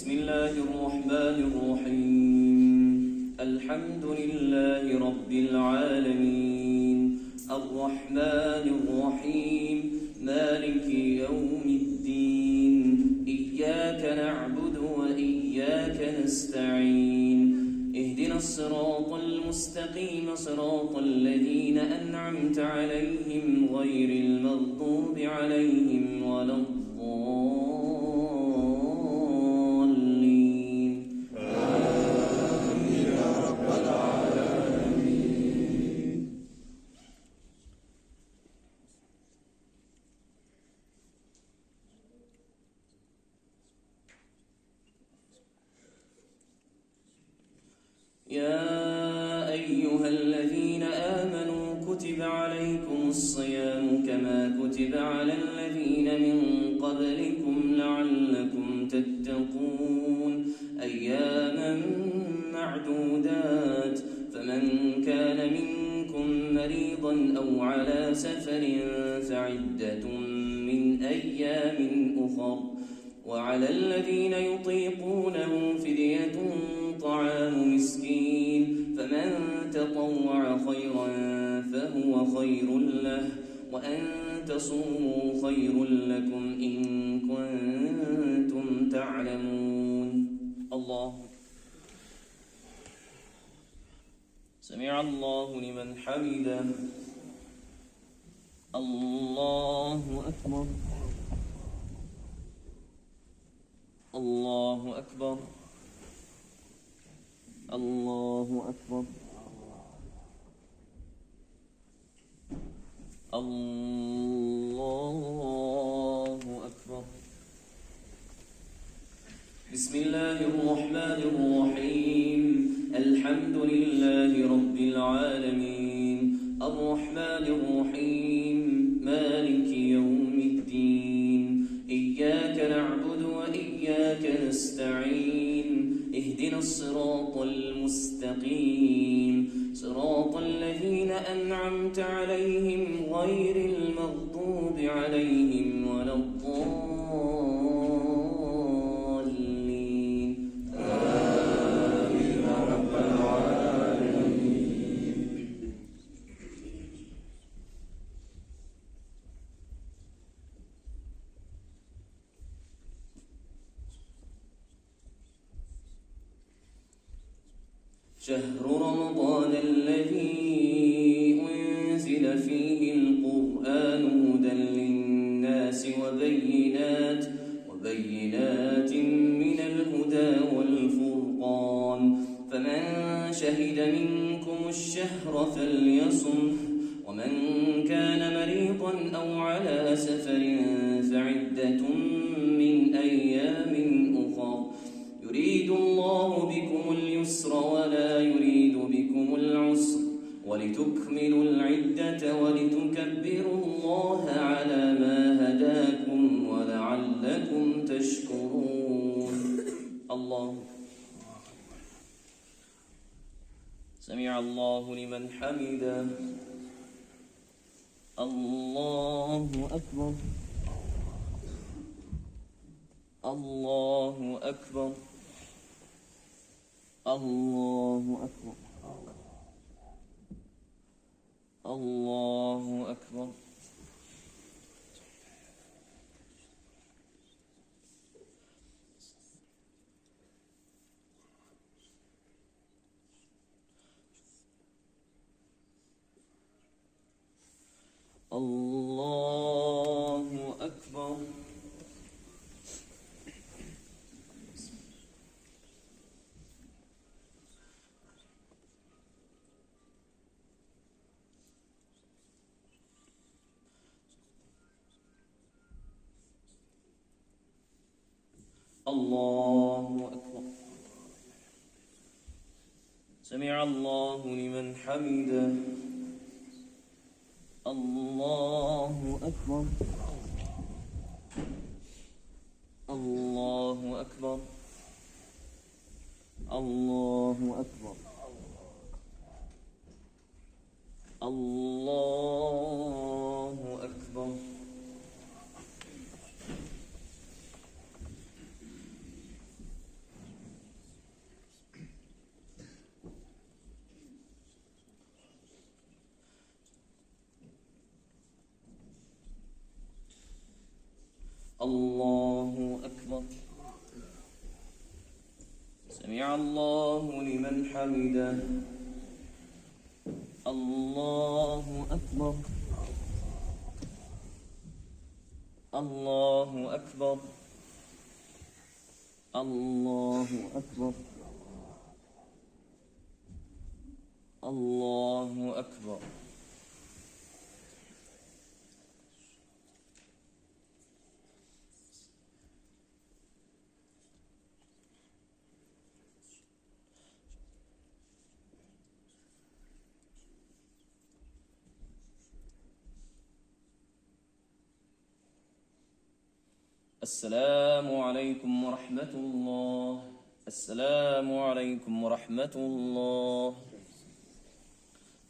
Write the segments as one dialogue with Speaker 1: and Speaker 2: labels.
Speaker 1: بسم الله الرحمن الرحيم. الحمد لله رب العالمين، الرحمن الرحيم، مالك يوم الدين. إياك نعبد وإياك نستعين. اهدنا الصراط المستقيم، صراط الذين أنعمت عليهم غير المغضوب عليهم ولا الضالين.
Speaker 2: آمين يا رب العالمين.
Speaker 1: يا أيها الذين آمنوا كتب عليكم الصيام كما كتب على الذين من قبلكم لعلكم تتقون. أياما معدودات، فمن كان منكم مريضا أو على سفر فعدة من أيام أخر، وعلى الذين يطيقونه فدية طعام مسكين، فمن تطوع خيرا فهو خير له، وأن تصوموا خير لكم إن كنتم تعلمون. الله سمع الله لمن حمده. الله أكبر. الله أكبر. الله أكبر. الله أكبر. بسم الله الرحمن الرحيم. الحمد لله رب العالمين، الرحمن الرحيم، مالك يوم الدين. إياك نعبد وإياك نستعين. اهدنا الصراط المستقيم، صراط الذين أنعمت عليهم غير المغضوب عليهم ولا الضالين.
Speaker 2: آمين يا رب العالمين.
Speaker 1: شهر رمضان الذي أنزل فيه القرآن هدى للناس وبينات من الهدى والفرقان، فمن شهد منكم الشهر فليصمه، ومن كان مريضا أو على سفر فعدة من أيام أخر، يريد الله بكم اليسر ولا يريد بكم العسر، ولتكملوا العدة ولتكبروا الله على ما هداكم ولعلكم تشكرون. الله سمع الله لمن حمده. الله أكبر. الله أكبر. الله أكبر. الله أكبر. الله أكبر. الله أكبر. سمع الله لمن حمده. الله أكبر. الله أكبر. الله أكبر. الله أكبر. سمع الله لمن حمده. الله أكبر. الله أكبر. الله أكبر. الله أكبر. السلام عليكم ورحمة الله. السلام عليكم ورحمة الله.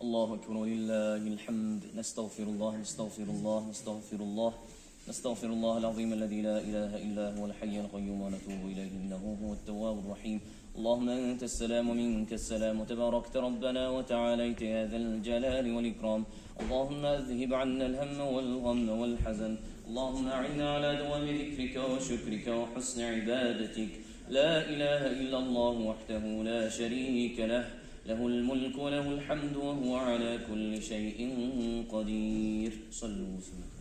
Speaker 1: الله أكبر ولله الحمد. نستغفر الله نستغفر الله نستغفر الله نستغفر الله العظيم الذي لا إله إلا هو الحي القيوم ونتوب إليه إنه هو التواب الرحيم. اللهم أنت السلام ومنك السلام وتباركت ربنا وتعاليت يا ذا الجلال والإكرام. اللهم أذهب عنا الهم والغم والحزن. اللهم أعنا على دوام ذكرك وشكرك وحسن عبادتك. لا إله إلا الله وحده لا شريك له. له الملك وله الحمد وهو على كل شيء قدير. صلوا وسلموا.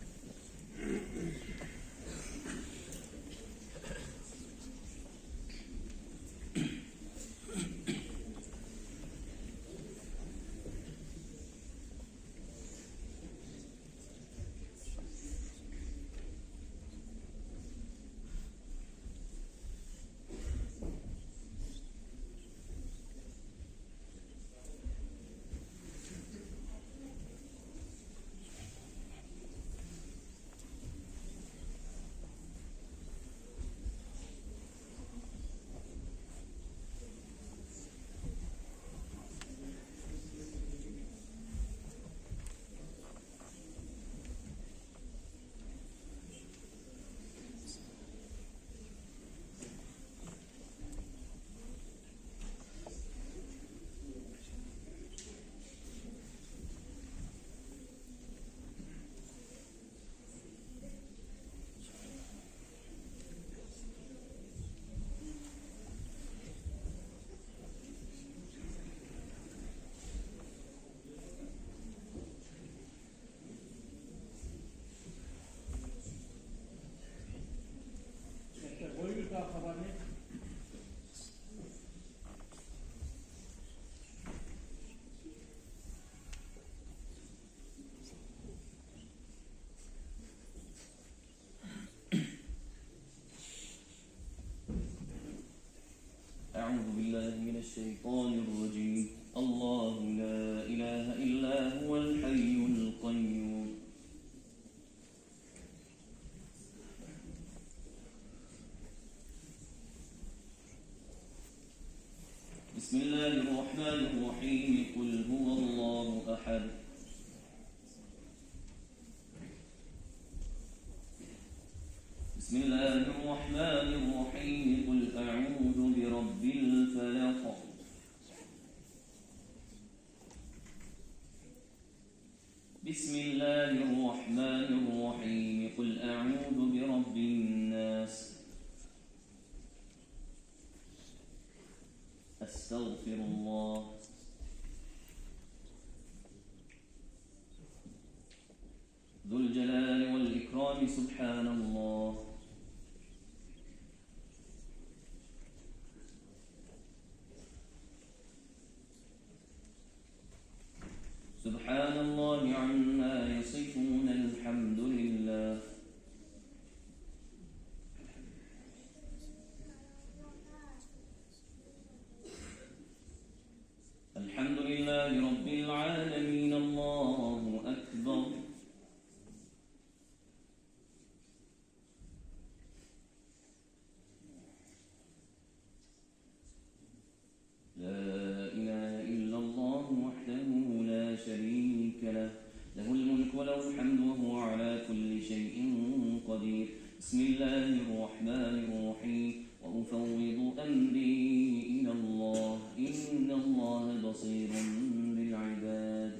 Speaker 1: أعوذ بالله من الشيطان الرجيم. الله لا إله إلا هو الحي القيوم. بسم الله الرحمن الرحيم. قل هو الله أحد. بسم الله الرحمن الرحيم. قل أعوذ برب الفلق. بسم الله الرحمن الرحيم. قل أعوذ برب الناس. أستغفر الله. ذو الجلال والإكرام سبحان الله. سبحان الله عما يصفون. الحمد لله. الحمد لله رب العالمين. الله أكبر. لا إله إلا الله وحده لا شريك له. له الملك وله الحمد وهو على كل شيء قدير. بسم الله الرحمن الرحيم. وأفوض أمري إلى الله إن الله بصير بالعباد.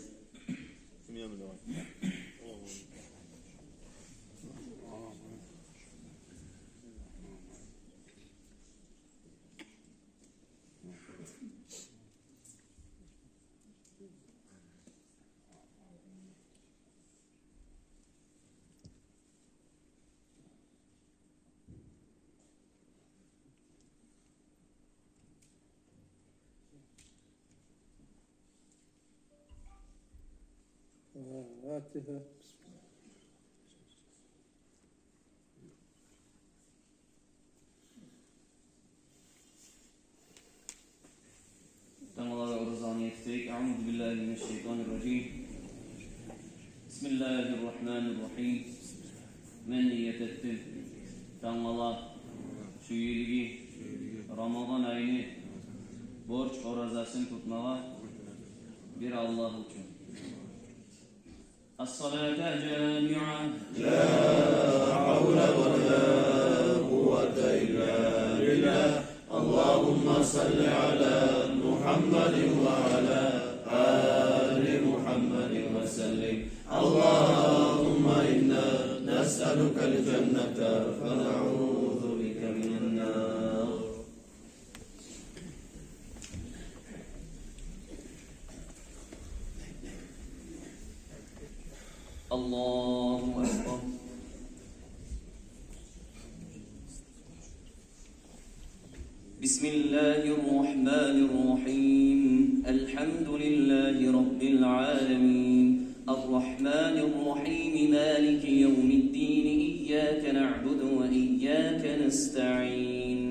Speaker 2: فاتحة.
Speaker 1: الله ورزقني يكفيك. أعوذ بالله من الشيطان الرجيم. بسم الله الرحمن الرحيم. من yetettim. Tangala şu yilgi Ramazan ayını borç orazasını tutmağa bir Allah için. As-salata cami'a.
Speaker 2: لا حول ولا قوة إلا بالله. اللهم صل على محمد وعلى آل محمد وسلم. اللهم إنا نسألك الجنة ونعوذ بك من النار.
Speaker 1: الله أكبر. بسم الله الرحمن الرحيم. الحمد لله رب العالمين الرحمن الرحيم مالك يوم الدين إياك نعبد وإياك نستعين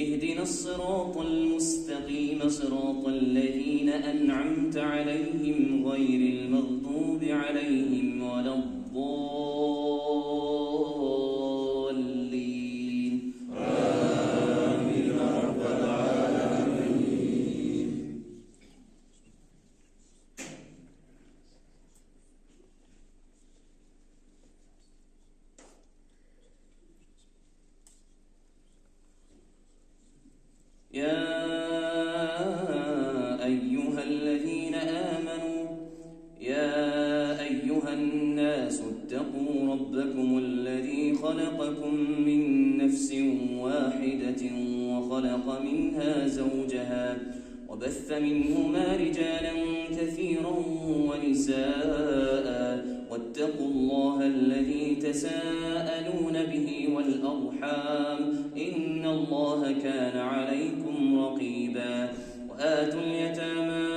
Speaker 1: اهدنا الصراط المستقيم صراط الذين أنعمت عليهم غير المغضوب عليهم ولا الضالين.
Speaker 2: آمين رب العالمين.
Speaker 1: يا أيها الذين آمنوا يا أيها الناس اتقوا ربكم الذي خلقكم من نفس واحدة وخلق منها زوجها وبث منهما رجالا كثيرا ونساء واتقوا الله الذي تساءلون به والأرحام إن الله كان عليكم رقيبا. وآتوا اليتامى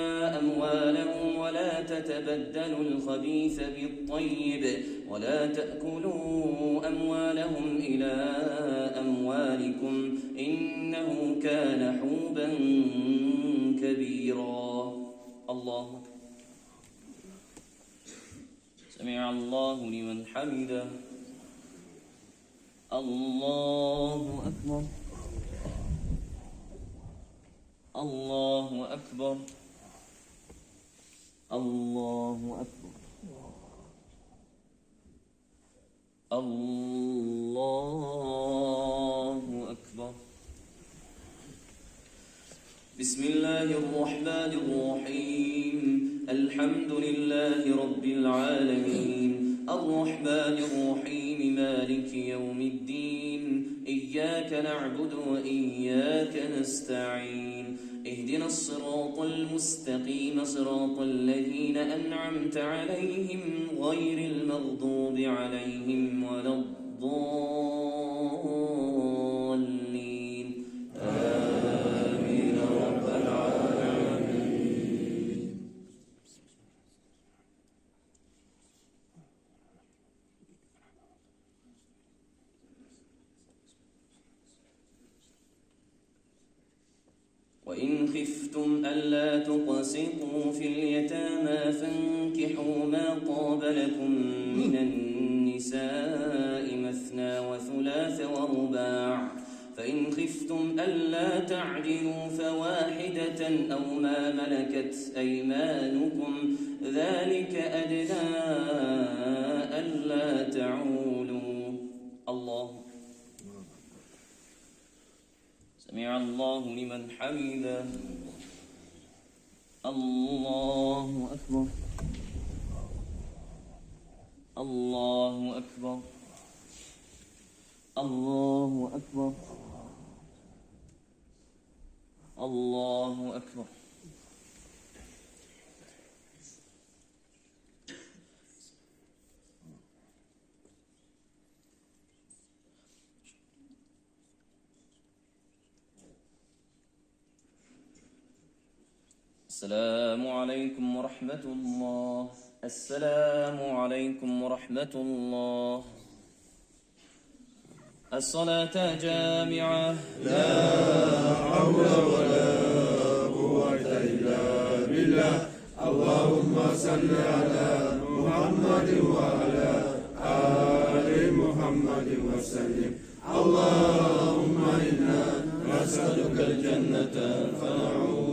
Speaker 1: أموالهم ولا تتبدلوا الخبيث بالطيب ولا تأكلوا أموالهم إلى أموالكم إنه كان حوبا كبيرا. الله سمع الله لمن حمده. الله أكبر. الله أكبر. الله أكبر. الله أكبر. بسم الله الرحمن الرحيم. الحمد لله رب العالمين الرحمن الرحيم مالك يوم الدين إياك نعبد وإياك نستعين اهدنا الصراط المستقيم صراط الذين أنعمت عليهم غير المغضوب عليهم ولا الضالين.
Speaker 2: آمين رب العالمين.
Speaker 1: وإن خفتم ألا تقسطوا في اليتامى فانكحوا ما طاب لكم من النساء مثنى وثلاث ورباع فإن خفتم ألا تعدلوا فواحدة أو ما ملكت أيمانكم ذلك أدنى ألا تعولوا. الله سمع الله لمن حمده. الله أكبر. الله أكبر. الله أكبر. الله أكبر. السلام عليكم ورحمة الله. السلام عليكم ورحمة الله. الصلاة جامعة.
Speaker 2: لا حول ولا قوة إلا بالله. اللهم صل على محمد وعلى آل محمد وسلم. اللهم إنا نسألك الجنة فنعوذ